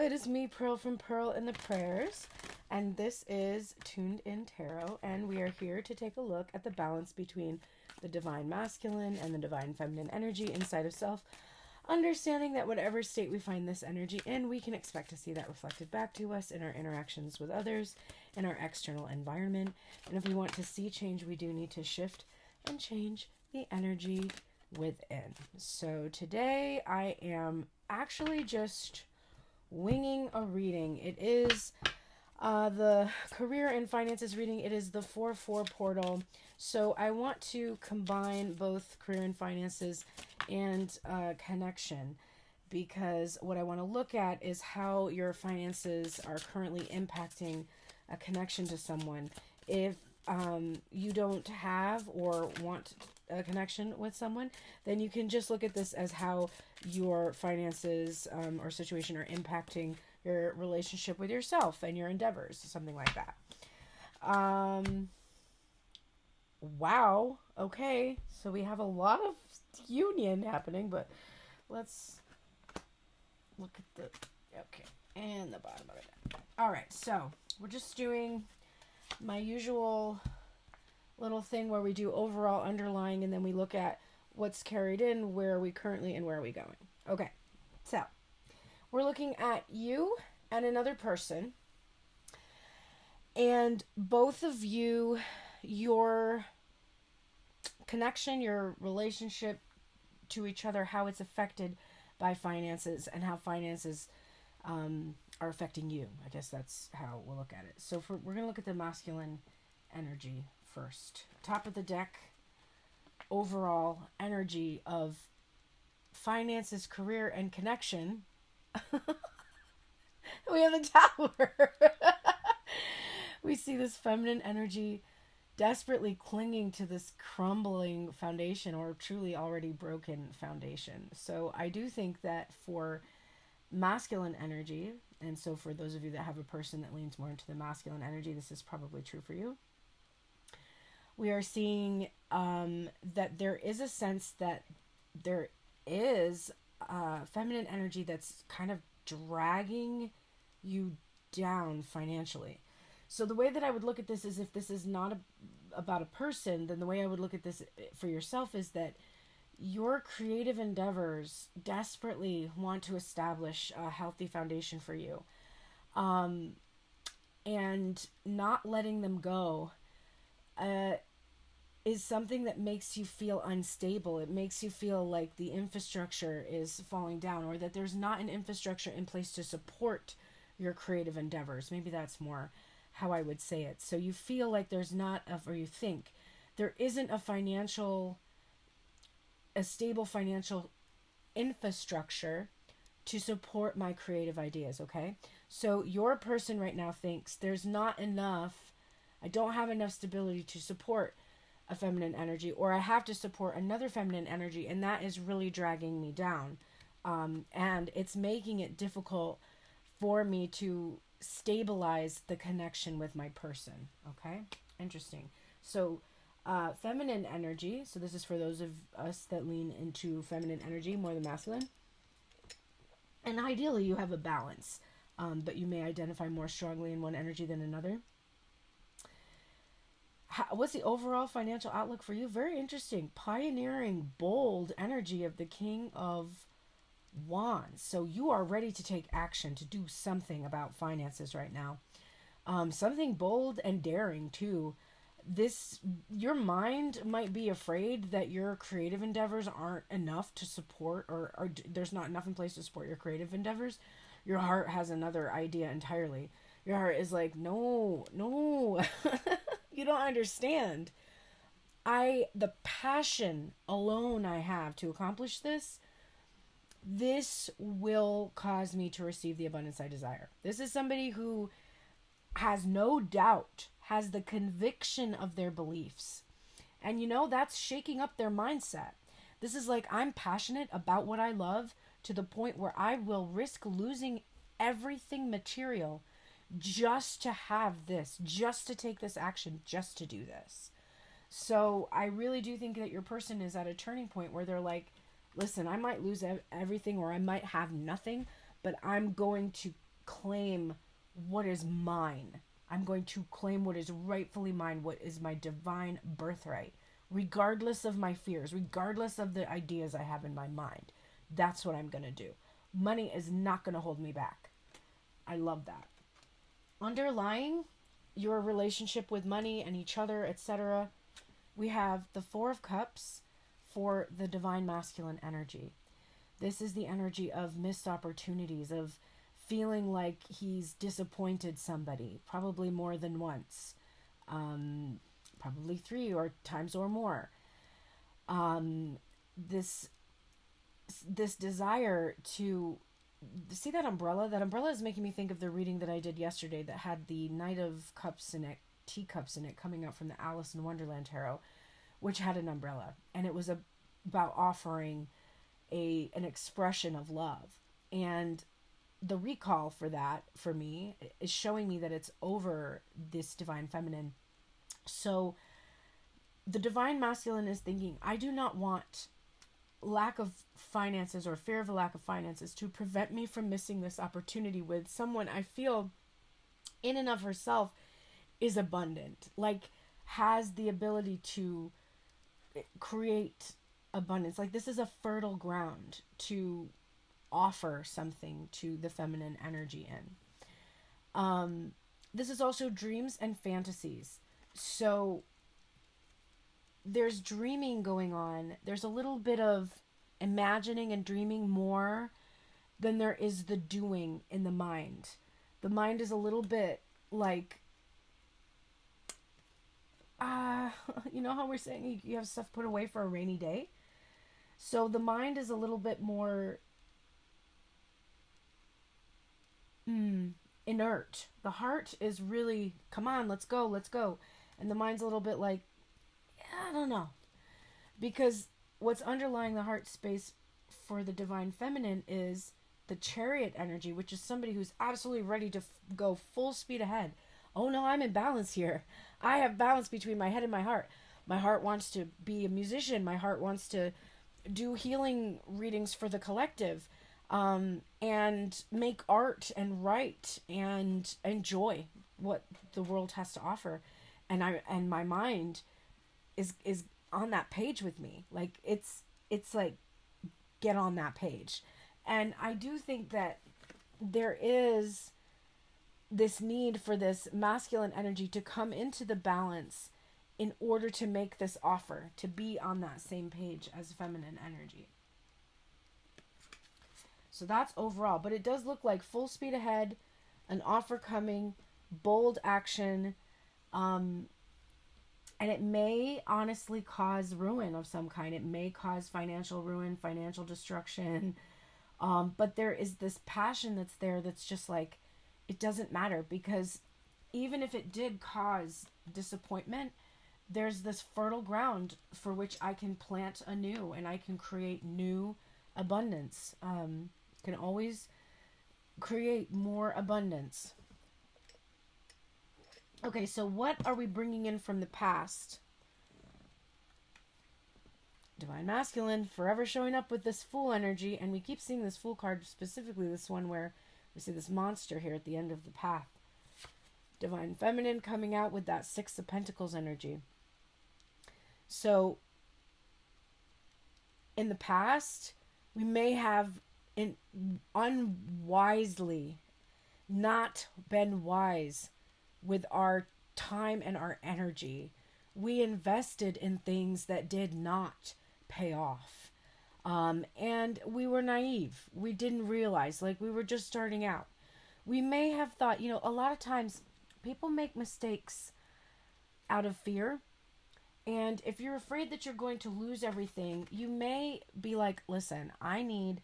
it is me, Pearl from Pearl and the Prayers, and this is Tuned In Tarot, and we are here to take a look at the balance between the divine masculine and the divine feminine energy inside of self, understanding that whatever state we find this energy in, we can expect to see that reflected back to us in our interactions with others, in our external environment, and if we want to see change, we do need to shift and change the energy within. So today I am actually just winging a reading. It is the career and finances reading. It is the 4-4 portal. So I want to combine both career and finances and connection, because what I want to look at is how your finances are currently impacting a connection to someone. If you don't have or want a connection with someone, then you can just look at this as how your finances or situation are impacting your relationship with yourself and your endeavors, something like that. Wow. Okay. So we have a lot of union happening, but let's look at the, okay, and the bottom of it. All right. So we're just doing my usual little thing where we do overall underlying, and then we look at what's carried in, where are we currently, and where are we going. Okay, so we're looking at you and another person, and both of you, your connection, your relationship to each other, how it's affected by finances, and how finances are affecting you. I guess that's how we'll look at it. So we're going to look at the masculine energy first. Top of the deck, overall energy of finances, career, and connection. We have the Tower. We see this feminine energy desperately clinging to this crumbling foundation, or truly already broken foundation. So I do think that for masculine energy, and so for those of you that have a person that leans more into the masculine energy, this is probably true for you. We are seeing that there is a sense that there is feminine energy that's kind of dragging you down financially. So the way that I would look at this is, if this is not about a person, then the way I would look at this for yourself is that your creative endeavors desperately want to establish a healthy foundation for you. And not letting them go is something that makes you feel unstable. It makes you feel like the infrastructure is falling down, or that there's not an infrastructure in place to support your creative endeavors. Maybe that's more how I would say it. So you feel like there's not, or you think there isn't a stable financial infrastructure to support my creative ideas, okay? So your person right now thinks there's not enough, I don't have enough stability to support a feminine energy, or I have to support another feminine energy, and that is really dragging me down. And it's making it difficult for me to stabilize the connection with my person, okay? Interesting. So feminine energy, so this is for those of us that lean into feminine energy more than masculine. And ideally you have a balance, but you may identify more strongly in one energy than another. What's the overall financial outlook for you? Very interesting. Pioneering, bold energy of the King of Wands. So you are ready to take action, to do something about finances right now. Something bold and daring too. Your mind might be afraid that your creative endeavors aren't enough to support, or there's not enough in place to support your creative endeavors. Your heart has another idea entirely. Your heart is like, no, you don't understand. The passion alone I have to accomplish this will cause me to receive the abundance I desire. This is somebody who has no doubt, has the conviction of their beliefs. And that's shaking up their mindset. This is like, I'm passionate about what I love to the point where I will risk losing everything material just to have this, just to take this action, just to do this. So I really do think that your person is at a turning point where they're like, listen, I might lose everything, or I might have nothing, but I'm going to claim what is mine. I'm going to claim what is rightfully mine, what is my divine birthright, regardless of my fears, regardless of the ideas I have in my mind. That's what I'm going to do. Money is not going to hold me back. I love that. Underlying your relationship with money and each other, etc., we have the Four of Cups for the divine masculine energy. This is the energy of missed opportunities, of feeling like he's disappointed somebody, probably more than once, probably 3 or times or more. This desire to see that umbrella. That umbrella is making me think of the reading that I did yesterday that had the Knight of Cups in it, teacups in it, coming out from the Alice in Wonderland tarot, which had an umbrella, and it was about offering an expression of love. And the recall for that, for me, is showing me that it's over this divine feminine. So the divine masculine is thinking, I do not want lack of finances or fear of a lack of finances to prevent me from missing this opportunity with someone I feel in and of herself is abundant, like has the ability to create abundance. Like this is a fertile ground to offer something to the feminine energy in. This is also dreams and fantasies. So there's dreaming going on. There's a little bit of imagining and dreaming more than there is the doing in the mind. The mind is a little bit like, you know how we're saying you have stuff put away for a rainy day? So the mind is a little bit more inert. The heart is really, come on, let's go, let's go. And the mind's a little bit like, I don't know. Because what's underlying the heart space for the divine feminine is the chariot energy, which is somebody who's absolutely ready to go full speed ahead. Oh no, I'm in balance here. I have balance between my head and my heart. My heart wants to be a musician. My heart wants to do healing readings for the collective, and make art and write and enjoy what the world has to offer. And my mind is on that page with me. Like it's like, get on that page. And I do think that there is this need for this masculine energy to come into the balance in order to make this offer, to be on that same page as feminine energy. So that's overall, but it does look like full speed ahead, an offer coming, bold action, and it may honestly cause ruin of some kind. It may cause financial ruin, financial destruction. But there is this passion that's there that's just like, it doesn't matter, because even if it did cause disappointment, there's this fertile ground for which I can plant anew and I can create new abundance. Can always create more abundance. Okay, so what are we bringing in from the past? Divine masculine, forever showing up with this Fool energy, and we keep seeing this Fool card, specifically this one where we see this monster here at the end of the path. Divine feminine coming out with that Six of Pentacles energy. So, in the past, we may have unwisely not been wise with our time and our energy. We invested in things that did not pay off. And we were naive. We didn't realize, like, we were just starting out. We may have thought, a lot of times people make mistakes out of fear. And if you're afraid that you're going to lose everything, you may be like, listen, I need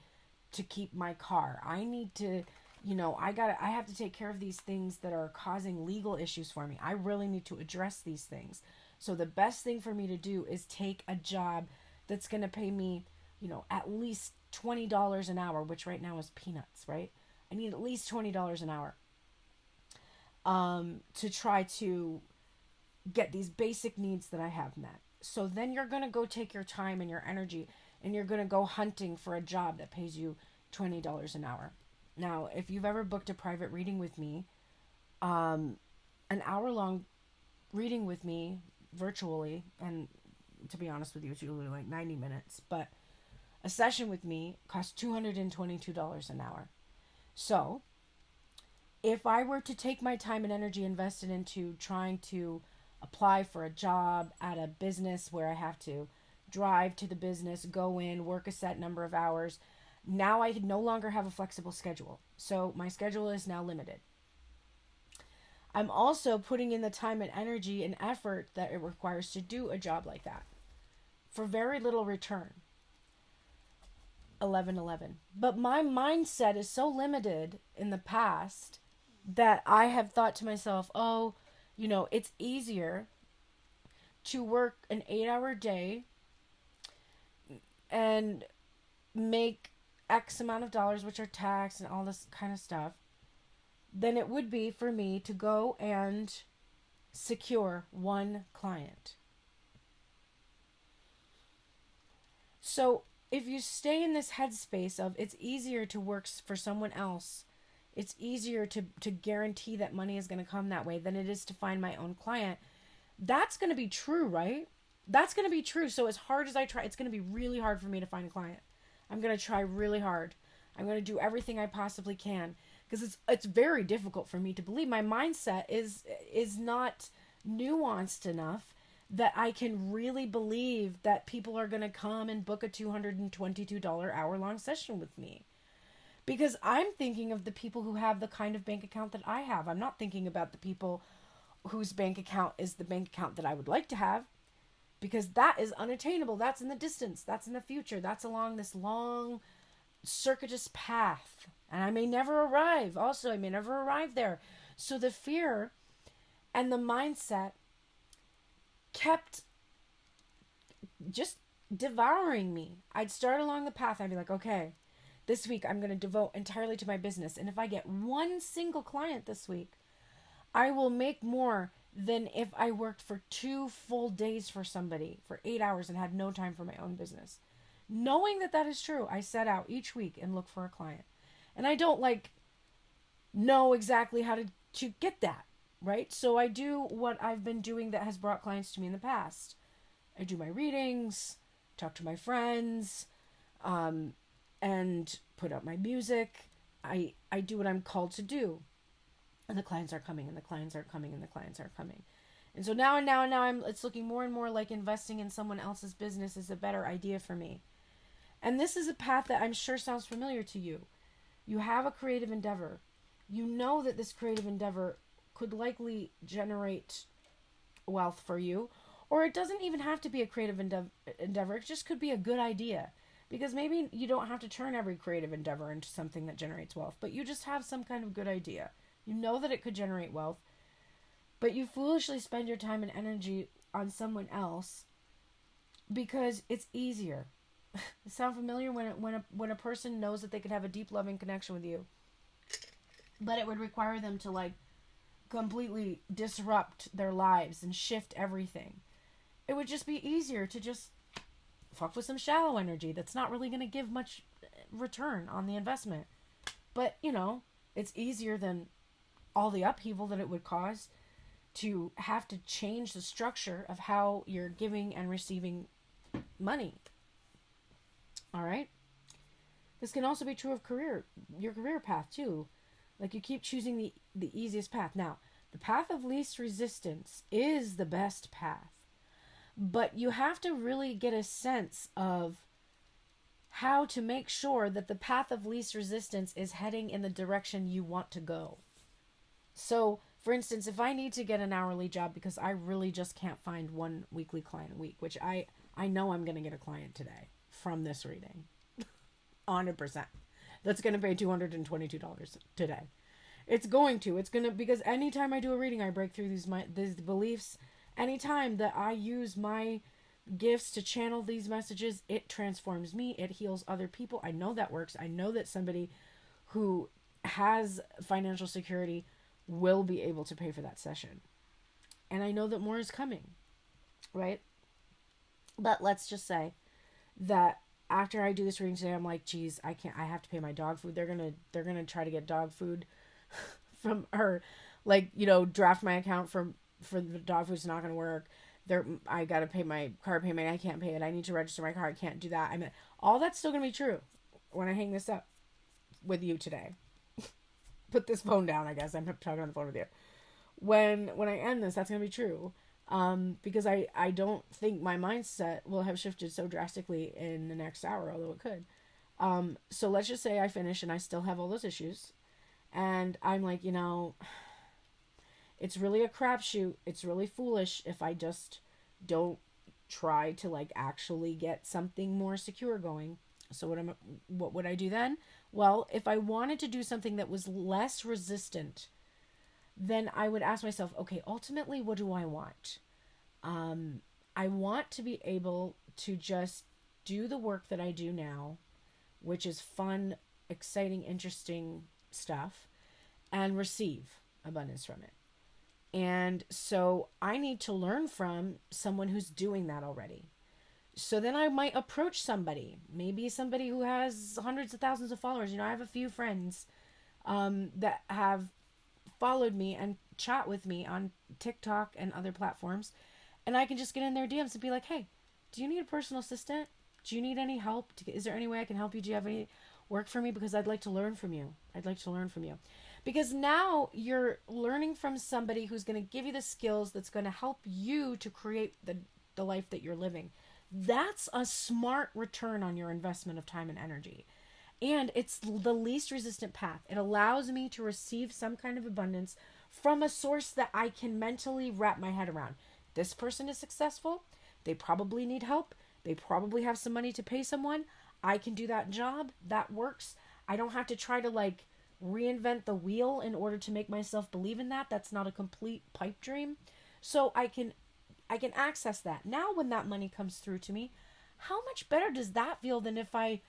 to keep my car. I need to, I have to take care of these things that are causing legal issues for me. I really need to address these things. So the best thing for me to do is take a job that's going to pay me, at least $20 an hour, which right now is peanuts, right? I need at least $20 an hour to try to get these basic needs that I have met. So then you're going to go take your time and your energy and you're going to go hunting for a job that pays you $20 an hour. Now, if you've ever booked a private reading with me, an hour-long reading with me virtually, and to be honest with you, it's usually like 90 minutes, but a session with me costs $222 an hour. So, if I were to take my time and energy invested into trying to apply for a job at a business where I have to drive to the business, go in, work a set number of hours, now I no longer have a flexible schedule. So my schedule is now limited. I'm also putting in the time and energy and effort that it requires to do a job like that for very little return. 1111. But my mindset is so limited in the past that I have thought to myself, oh, it's easier to work an 8-hour day and make X amount of dollars, which are taxed and all this kind of stuff, than it would be for me to go and secure one client. So if you stay in this headspace of it's easier to work for someone else, it's easier to guarantee that money is going to come that way than it is to find my own client, that's going to be true, right? That's going to be true. So as hard as I try, it's going to be really hard for me to find a client. I'm going to try really hard. I'm going to do everything I possibly can because it's very difficult for me to believe. My mindset is not nuanced enough that I can really believe that people are going to come and book a $222 hour-long session with me. Because I'm thinking of the people who have the kind of bank account that I have. I'm not thinking about the people whose bank account is the bank account that I would like to have. Because that is unattainable. That's in the distance. That's in the future. That's along this long, circuitous path. And I may never arrive. Also, I may never arrive there. So the fear and the mindset kept just devouring me. I'd start along the path. I'd be like, okay, this week I'm going to devote entirely to my business. And if I get one single client this week, I will make more than if I worked for 2 full days for somebody for 8 hours and had no time for my own business. Knowing that is true, I set out each week and look for a client. And I don't know exactly how to get that, right? So I do what I've been doing that has brought clients to me in the past. I do my readings, talk to my friends, and put out my music. I do what I'm called to do. And the clients are coming, and the clients are coming, and the clients are coming. And so now it's looking more and more like investing in someone else's business is a better idea for me. And this is a path that I'm sure sounds familiar to you. You have a creative endeavor. You know that this creative endeavor could likely generate wealth for you. Or it doesn't even have to be a creative endeavor. It just could be a good idea. Because maybe you don't have to turn every creative endeavor into something that generates wealth. But you just have some kind of good idea. You know that it could generate wealth, but you foolishly spend your time and energy on someone else because it's easier. Sound familiar when a person knows that they could have a deep loving connection with you, but it would require them to completely disrupt their lives and shift everything. It would just be easier to just fuck with some shallow energy that's not really going to give much return on the investment. But, it's easier than all the upheaval that it would cause to have to change the structure of how you're giving and receiving money. All right? This can also be true of your career path too. You keep choosing the easiest path. Now, the path of least resistance is the best path. But you have to really get a sense of how to make sure that the path of least resistance is heading in the direction you want to go. So, for instance, if I need to get an hourly job because I really just can't find one weekly client a week, which I know I'm going to get a client today from this reading. 100%. That's going to pay $222 today. It's going to, because anytime I do a reading, I break through these beliefs. Anytime that I use my gifts to channel these messages, it transforms me. It heals other people. I know that works. I know that somebody who has financial security will be able to pay for that session. And I know that more is coming, right? But let's just say that after I do this reading today, I'm like, geez, I can't, I have to pay my dog food. They're going to try to get dog food from her, like, draft my account for the dog food's not going to work. I got to pay my car payment. I can't pay it. I need to register my car. I can't do that. I mean, all that's still going to be true when I hang this up with you today. Put this phone down, I guess. I'm talking on the phone with you. When I end this, that's going to be true. Because I don't think my mindset will have shifted so drastically in the next hour, although it could. So let's just say I finish and I still have all those issues. And I'm like, it's really a crapshoot. It's really foolish if I just don't try to like actually get something more secure going. So what would I do then? Well, if I wanted to do something that was less resistant, then I would ask myself, okay, ultimately, what do I want? I want to be able to just do the work that I do now, which is fun, exciting, interesting stuff, and receive abundance from it. And so I need to learn from someone who's doing that already. So then I might approach somebody, maybe somebody who has hundreds of thousands of followers. I have a few friends that have followed me and chat with me on TikTok and other platforms. And I can just get in their DMs and be like, hey, do you need a personal assistant? Do you need any help? Is there any way I can help you? Do you have any work for me? Because I'd like to learn from you. Because now you're learning from somebody who's going to give you the skills that's going to help you to create the life that you're living. That's a smart return on your investment of time and energy. And it's the least resistant path. It allows me to receive some kind of abundance from a source that I can mentally wrap my head around. This person is successful. They probably need help. They probably have some money to pay someone. I can do that job. That works. I don't have to try to like reinvent the wheel in order to make myself believe in that. That's not a complete pipe dream. So I can access that. Now when that money comes through to me, how much better does that feel than if I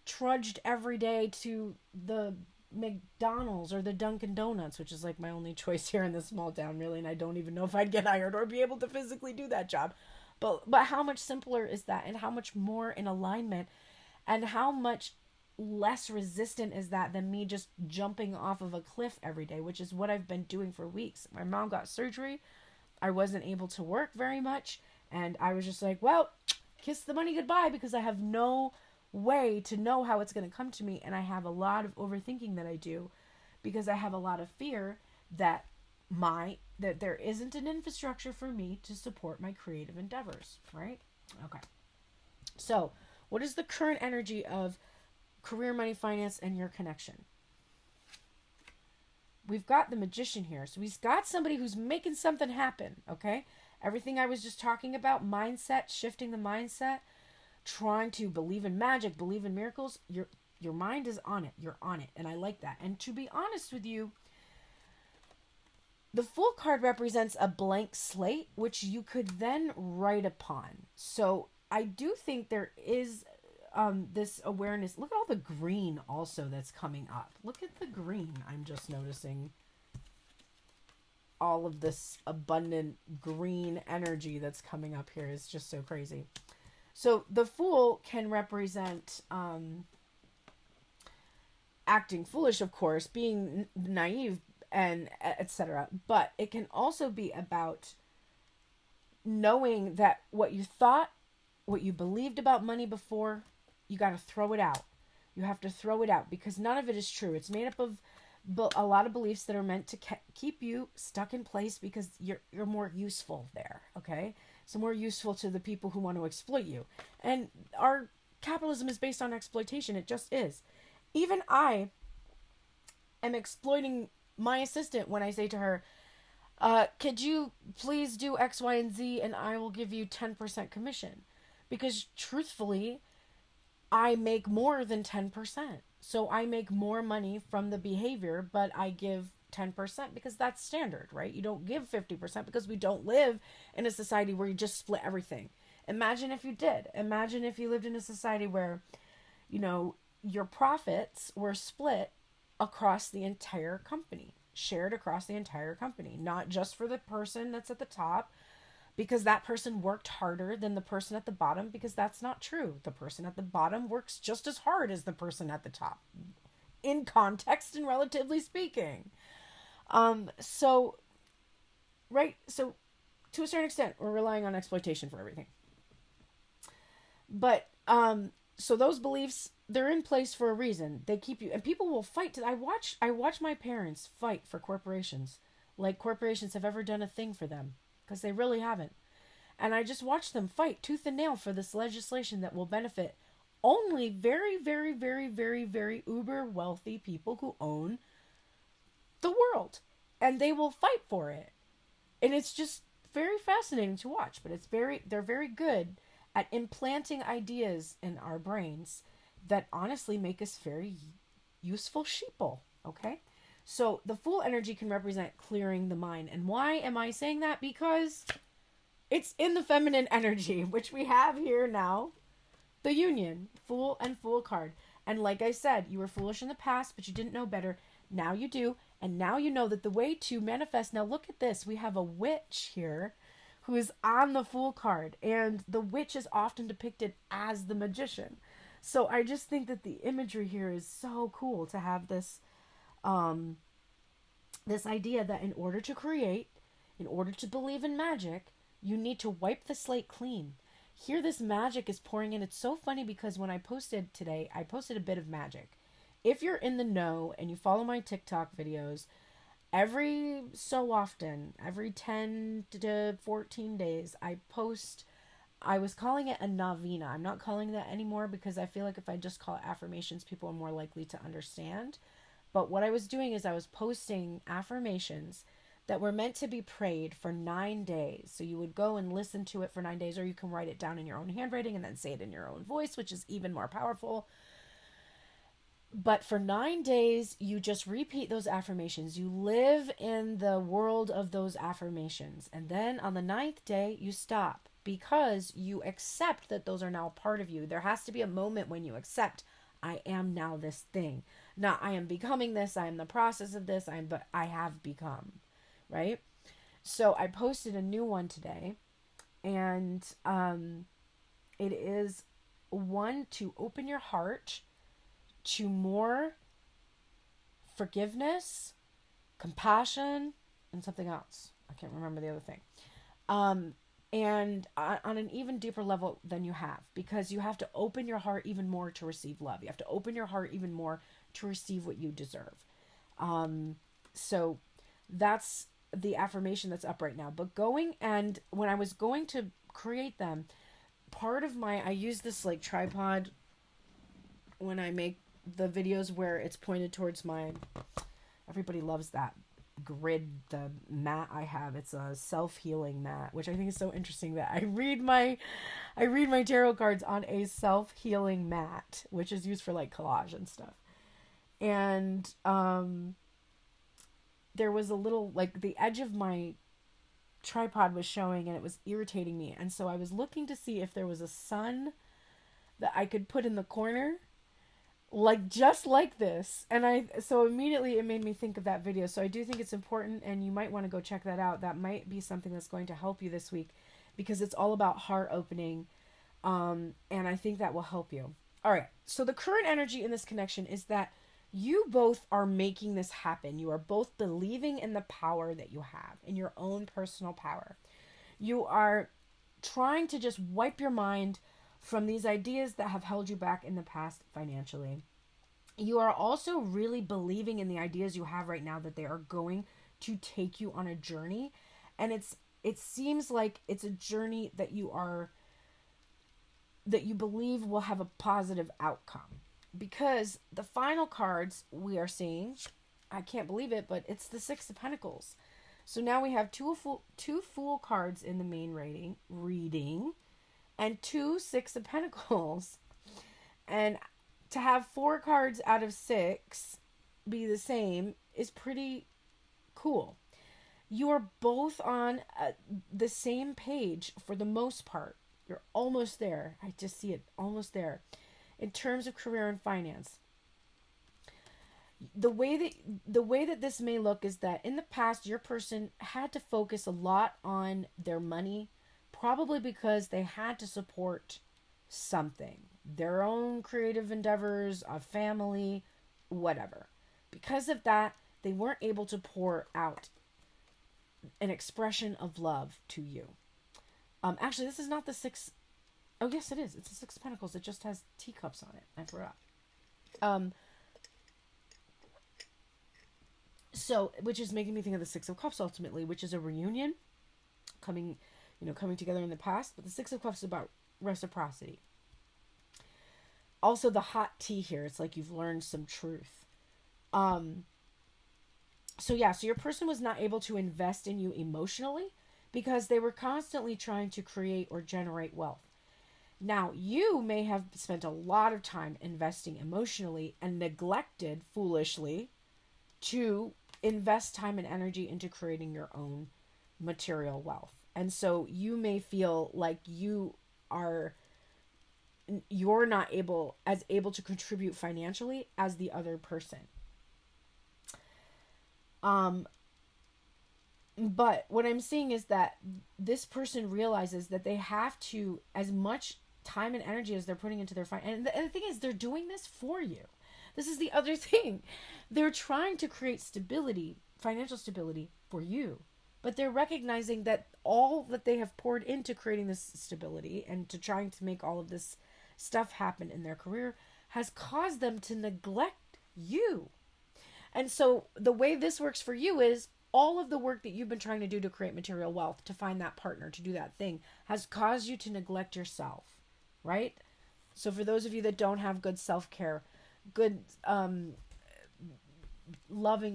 trudged every day to the McDonald's or the Dunkin' Donuts, which is like my only choice here in this small town, really, and I don't even know if I'd get hired or be able to physically do that job. But how much simpler is that, and how much more in alignment, and how much less resistant is that than me just jumping off of a cliff every day, which is what I've been doing for weeks. My mom got surgery. I wasn't able to work very much, and I was just like, well, kiss the money goodbye, because I have no way to know how it's going to come to me, and I have a lot of overthinking that I do because I have a lot of fear that there isn't an infrastructure for me to support my creative endeavors, right? Okay. So, what is the current energy of career, money, finance, and your connection? We've got the Magician here. So we've got somebody who's making something happen, okay? Everything I was just talking about, mindset, shifting the mindset, trying to believe in magic, believe in miracles, your mind is on it. You're on it, and I like that. And to be honest with you, the Fool card represents a blank slate, which you could then write upon. So I do think there is this awareness. Look at all the green also that's coming up. Look at the green. I'm just noticing all of this abundant green energy that's coming up here is just so crazy. So the Fool can represent acting foolish, of course, being naive, and etc. But it can also be about knowing that what you thought, what you believed about money before, you got to throw it out. You have to throw it out because none of it is true. It's made up of a lot of beliefs that are meant to keep you stuck in place because you're more useful there, okay? So more useful to the people who want to exploit you. And our capitalism is based on exploitation. It just is. Even I am exploiting my assistant when I say to her, could you please do X, Y, and Z and I will give you 10% commission? Because truthfully, I make more than 10%. So I make more money from the behavior, but I give 10% because that's standard, right? You don't give 50% because we don't live in a society where you just split everything. Imagine if you did. Imagine if you lived in a society where, your profits were split across the entire company, shared across the entire company, not just for the person that's at the top, because that person worked harder than the person at the bottom, because that's not true. The person at the bottom works just as hard as the person at the top, in context and relatively speaking. So, right, so to a certain extent, we're relying on exploitation for everything. But, so those beliefs, they're in place for a reason. They keep you, and people will fight. I watch my parents fight for corporations, like corporations have ever done a thing for them, because they really haven't. And I just watch them fight tooth and nail for this legislation that will benefit only very, very, very, very, very uber wealthy people who own the world. And they will fight for it. And it's just very fascinating to watch. But they're very good at implanting ideas in our brains that honestly make us very useful sheeple. Okay? So the Fool energy can represent clearing the mind. And why am I saying that? Because it's in the feminine energy, which we have here now. The Union, Fool and Fool card. And like I said, you were foolish in the past, but you didn't know better. Now you do. And now you know that the way to manifest. Now look at this. We have a witch here who is on the Fool card. And the witch is often depicted as the magician. So I just think that the imagery here is so cool to have this, this idea that in order to create, in order to believe in magic, you need to wipe the slate clean. Here this magic is pouring in. It's so funny because when I posted today, I posted a bit of magic. If you're in the know and you follow my TikTok videos, every so often, every 10 to 14 days, I post, I was calling it a novena. I'm not calling that anymore because I feel like if I just call it affirmations, people are more likely to understand. But what I was doing is I was posting affirmations that were meant to be prayed for 9 days. So you would go and listen to it for 9 days, or you can write it down in your own handwriting and then say it in your own voice, which is even more powerful. But for 9 days, you just repeat those affirmations. You live in the world of those affirmations. And then on the 9th day, you stop because you accept that those are now part of you. There has to be a moment when you accept, I am now this thing. Not I am becoming this, I am the process of this, but I have become. Right? So I posted a new one today, and it is one to open your heart to more forgiveness, compassion, and something else. I can't remember the other thing. And on an even deeper level than you have, because you have to open your heart even more to receive love. You have to open your heart even more to receive what you deserve. So that's the affirmation that's up right now. But when I was going to create them, I use this like tripod when I make the videos where it's pointed towards everybody loves that grid, the mat I have. It's a self-healing mat, which I think is so interesting that I read my tarot cards on a self-healing mat, which is used for like collage and stuff. And there was a little, like, the edge of my tripod was showing and it was irritating me. And so I was looking to see if there was a sun that I could put in the corner, like, just like this. And so immediately it made me think of that video. So I do think it's important, and you might want to go check that out. That might be something that's going to help you this week, because it's all about heart opening. And I think that will help you. All right. So the current energy in this connection is that you both are making this happen. You are both believing in the power that you have, in your own personal power. You are trying to just wipe your mind from these ideas that have held you back in the past financially. You are also really believing in the ideas you have right now, that they are going to take you on a journey. And it seems like it's a journey that you believe will have a positive outcome. Because the final cards we are seeing, I can't believe it, but it's the Six of Pentacles. So now we have two Fool cards in the main reading, and 2 Six of Pentacles. And to have 4 cards out of 6 be the same is pretty cool. You are both on the same page for the most part. You're almost there. I just see it, almost there. In terms of career and finance, the way that this may look is that in the past, your person had to focus a lot on their money, probably because they had to support something, their own creative endeavors, a family, whatever. Because of that, they weren't able to pour out an expression of love to you. Actually, this is not the six. Oh, yes, it is. It's the Six of Pentacles. It just has teacups on it. I forgot. So, which is making me think of the Six of Cups ultimately, which is a reunion, coming together in the past. But the Six of Cups is about reciprocity. Also, the hot tea here. It's like you've learned some truth. So your person was not able to invest in you emotionally because they were constantly trying to create or generate wealth. Now, you may have spent a lot of time investing emotionally and neglected foolishly to invest time and energy into creating your own material wealth. And so you may feel like you're not able to contribute financially as the other person. But what I'm seeing is that this person realizes that they have to, as much time and energy as they're putting into their and the thing is, they're doing this for you. This is the other thing. They're trying to create stability, financial stability for you. But they're recognizing that all that they have poured into creating this stability and to trying to make all of this stuff happen in their career has caused them to neglect you. And so the way this works for you is all of the work that you've been trying to do to create material wealth, to find that partner, to do that thing, has caused you to neglect yourself, right? So for those of you that don't have good self-care, good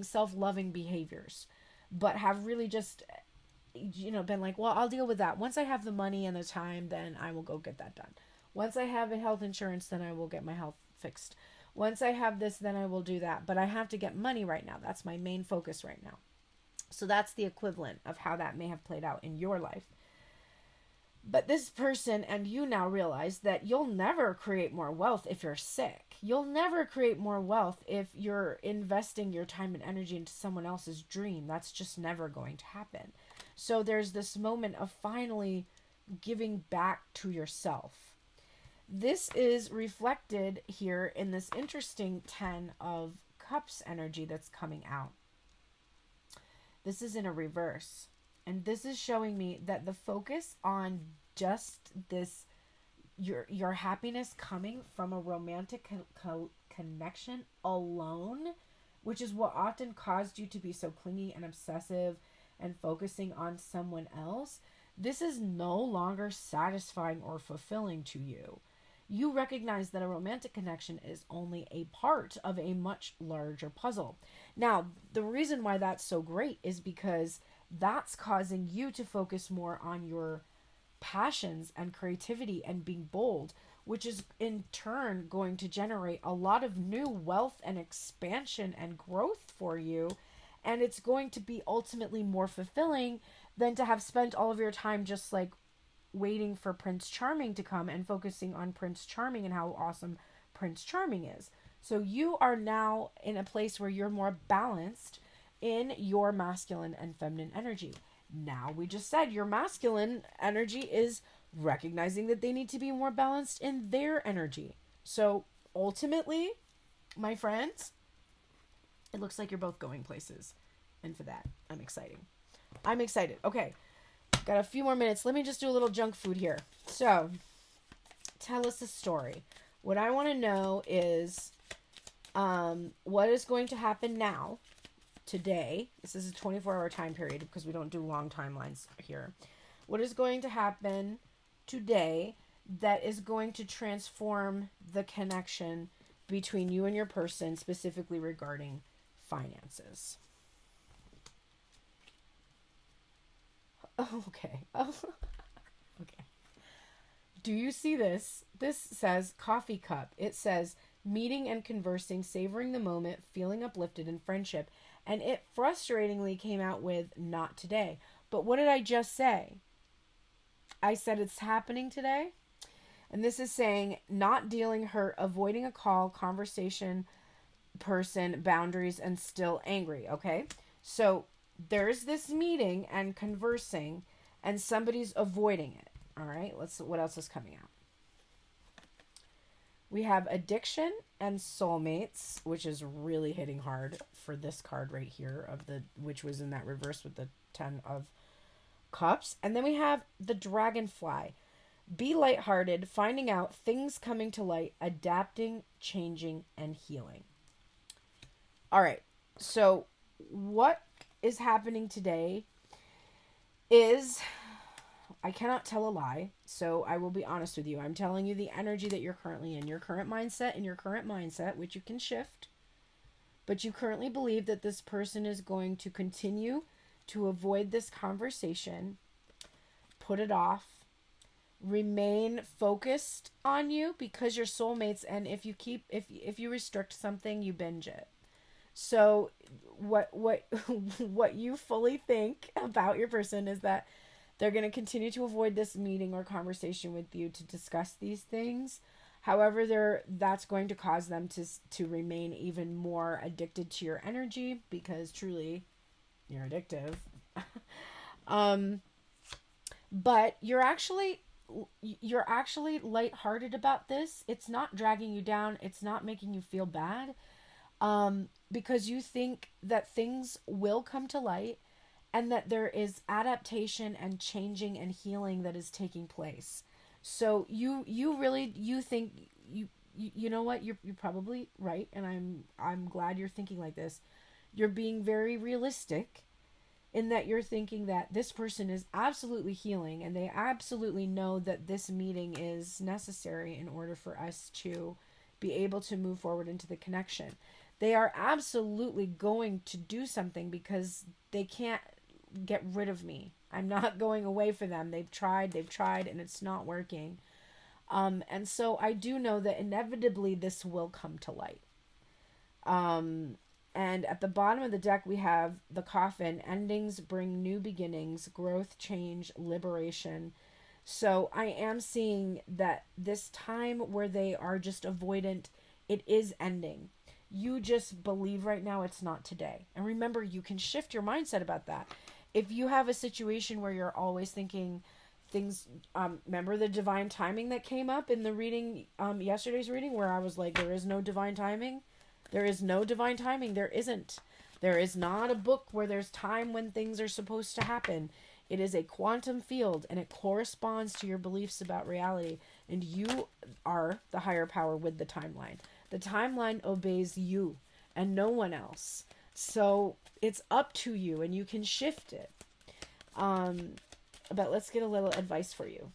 self-loving behaviors, but have really just, been like, well, I'll deal with that. Once I have the money and the time, then I will go get that done. Once I have a health insurance, then I will get my health fixed. Once I have this, then I will do that. But I have to get money right now. That's my main focus right now. So that's the equivalent of how that may have played out in your life. But this person and you now realize that you'll never create more wealth if you're sick. You'll never create more wealth if you're investing your time and energy into someone else's dream. That's just never going to happen. So there's this moment of finally giving back to yourself. This is reflected here in this interesting 10 of Cups energy that's coming out. This is in a reverse. And this is showing me that the focus on just this, your happiness coming from a romantic connection alone, which is what often caused you to be so clingy and obsessive and focusing on someone else. This is no longer satisfying or fulfilling to you. You recognize that a romantic connection is only a part of a much larger puzzle. Now, the reason why that's so great is because that's causing you to focus more on your passions and creativity and being bold, which is in turn going to generate a lot of new wealth and expansion and growth for you. And it's going to be ultimately more fulfilling than to have spent all of your time just like waiting for Prince Charming to come and focusing on Prince Charming and how awesome Prince Charming is. So you are now in a place where you're more balanced in your masculine and feminine energy. Now, we just said your masculine energy is recognizing that they need to be more balanced in their energy. So ultimately, my friends, it looks like you're both going places. And for that, I'm excited. Okay. Got a few more minutes. Let me just do a little junk food here. So, tell us a story. What I want to know is what is going to happen now, today. This is a 24-hour time period because we don't do long timelines here. What is going to happen today that is going to transform the connection between you and your person, specifically regarding finances? Okay. Okay. Do you see this? This says coffee cup. It says meeting and conversing, savoring the moment, feeling uplifted in friendship. And it frustratingly came out with not today. But what did I just say? I said it's happening today. And this is saying not dealing, hurt, avoiding a call, conversation, person, boundaries, and still angry. Okay. So there's this meeting and conversing and somebody's avoiding it. All right, what else is coming out? We have addiction and soulmates, which is really hitting hard for this card right here which was in that reverse with the 10 of Cups. And then we have the dragonfly. Be lighthearted, finding out, things coming to light, adapting, changing, and healing. All right. So what is happening today is, I cannot tell a lie, so I will be honest with you. I'm telling you the energy that you're currently in, your current mindset, which you can shift. But you currently believe that this person is going to continue to avoid this conversation, put it off, remain focused on you because you're soulmates, and if you restrict something, you binge it. So what you fully think about your person is that they're going to continue to avoid this meeting or conversation with you to discuss these things. However, that's going to cause them to remain even more addicted to your energy because truly you're addictive. But you're actually lighthearted about this. It's not dragging you down. It's not making you feel bad. Because you think that things will come to light and that there is adaptation and changing and healing that is taking place. So you think you know what, you're probably right, and I'm glad you're thinking like this. You're being very realistic in that you're thinking that this person is absolutely healing and they absolutely know that this meeting is necessary in order for us to be able to move forward into the connection. They are absolutely going to do something because they can't get rid of me. I'm not going away for them. They've tried, and it's not working. And so I do know that inevitably this will come to light. And at the bottom of the deck, we have the Coffin. Endings bring new beginnings, growth, change, liberation. So I am seeing that this time where they are just avoidant, it is ending. You just believe right now it's not today. And remember, you can shift your mindset about that. If you have a situation where you're always thinking things, remember the divine timing that came up in the reading, yesterday's reading, where I was like, there is no divine timing. There is no divine timing. There isn't. There is not a book where there's time when things are supposed to happen. It is a quantum field, and it corresponds to your beliefs about reality. And you are the higher power with the timeline. The timeline obeys you and no one else. So it's up to you, and you can shift it. But let's get a little advice for you.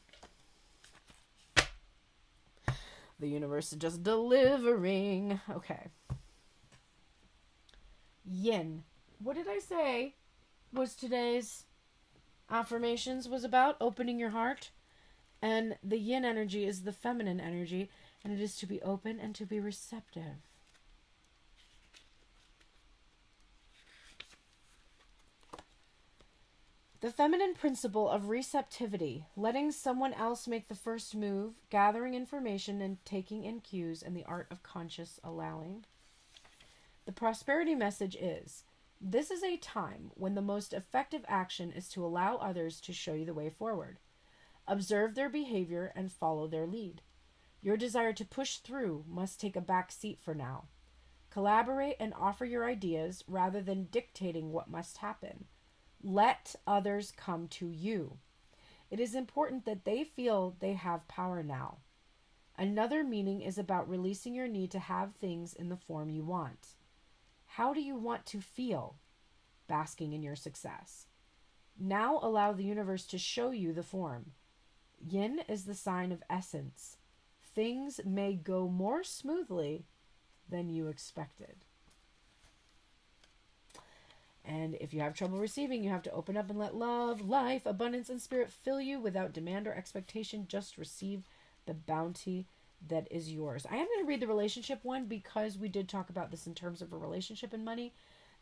The universe is just delivering. Okay. Yin. What did I say was today's affirmations was about? Opening your heart. And the yin energy is the feminine energy, and it is to be open and to be receptive. The feminine principle of receptivity, letting someone else make the first move, gathering information and taking in cues, and the art of conscious allowing. The prosperity message is, this is a time when the most effective action is to allow others to show you the way forward. Observe their behavior and follow their lead. Your desire to push through must take a back seat for now. Collaborate and offer your ideas rather than dictating what must happen. Let others come to you. It is important that they feel they have power now. Another meaning is about releasing your need to have things in the form you want. How do you want to feel? Basking in your success. Now allow the universe to show you the form. Yin is the sign of essence. Things may go more smoothly than you expected. And if you have trouble receiving, you have to open up and let love, life, abundance, and spirit fill you without demand or expectation. Just receive the bounty that is yours. I am going to read the relationship one because we did talk about this in terms of a relationship and money.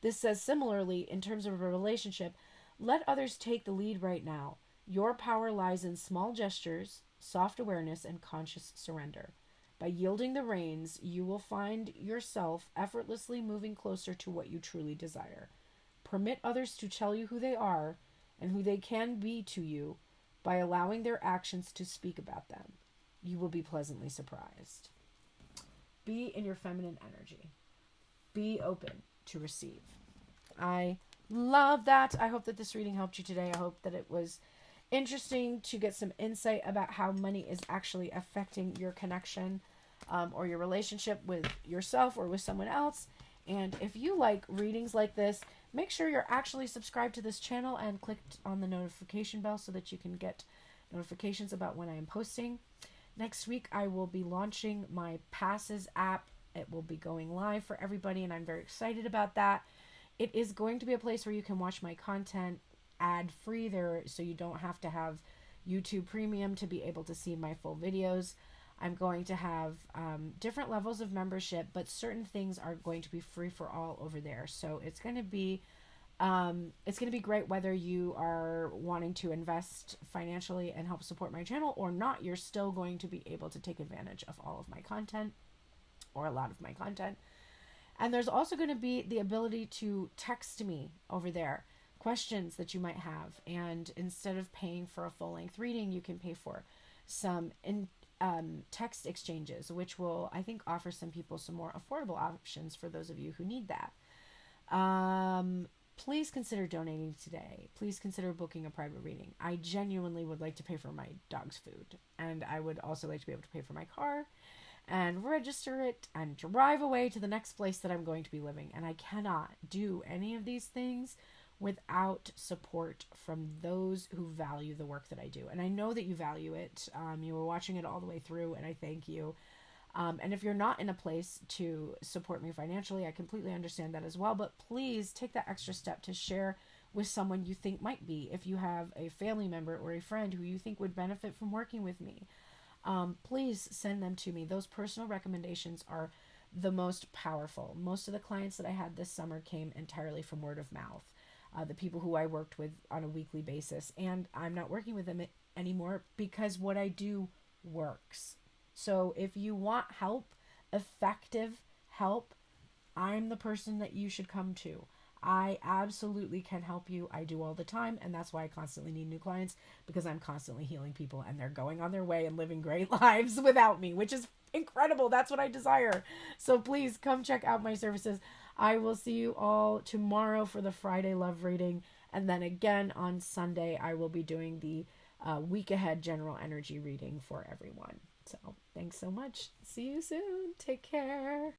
This says similarly in terms of a relationship, let others take the lead right now. Your power lies in small gestures, soft awareness, and conscious surrender. By yielding the reins, you will find yourself effortlessly moving closer to what you truly desire. Permit others to tell you who they are and who they can be to you. by allowing their actions to speak about them. You will be pleasantly surprised. Be in your feminine energy. Be open to receive. I love that. I hope that this reading helped you today. I hope that it was interesting to get some insight about how money is actually affecting your connection or your relationship with yourself or with someone else. And if you like readings like this, make sure you're actually subscribed to this channel and clicked on the notification bell so that you can get notifications about when I am posting. Next week, I will be launching my Passes app. It will be going live for everybody, and I'm very excited about that. It is going to be a place where you can watch my content ad-free there, so you don't have to have YouTube Premium to be able to see my full videos. I'm going to have different levels of membership, but certain things are going to be free for all over there. So it's going to be great whether you are wanting to invest financially and help support my channel or not. You're still going to be able to take advantage of all of my content, or a lot of my content. And there's also going to be the ability to text me over there questions that you might have. And instead of paying for a full-length reading, you can pay for some text exchanges, which will, I think, offer some people some more affordable options for those of you who need that. Please consider donating today. Please consider booking a private reading. I genuinely would like to pay for my dog's food, and I would also like to be able to pay for my car and register it and drive away to the next place that I'm going to be living. And I cannot do any of these things without support from those who value the work that I do. And I know that you value it. You were watching it all the way through, and I thank you. And if you're not in a place to support me financially, I completely understand that as well. But please take that extra step to share with someone you think might be. If you have a family member or a friend who you think would benefit from working with me, please send them to me. Those personal recommendations are the most powerful. Most of the clients that I had this summer came entirely from word of mouth. The people who I worked with on a weekly basis, and I'm not working with them anymore because what I do works. So if you want help, effective help, I'm the person that you should come to. I absolutely can help you. I do all the time, and that's why I constantly need new clients, because I'm constantly healing people and they're going on their way and living great lives without me, which is incredible. That's what I desire. So please come check out my services. I will see you all tomorrow for the Friday love reading, and then again on Sunday I will be doing the week ahead general energy reading for everyone. So thanks so much. See you soon. Take care.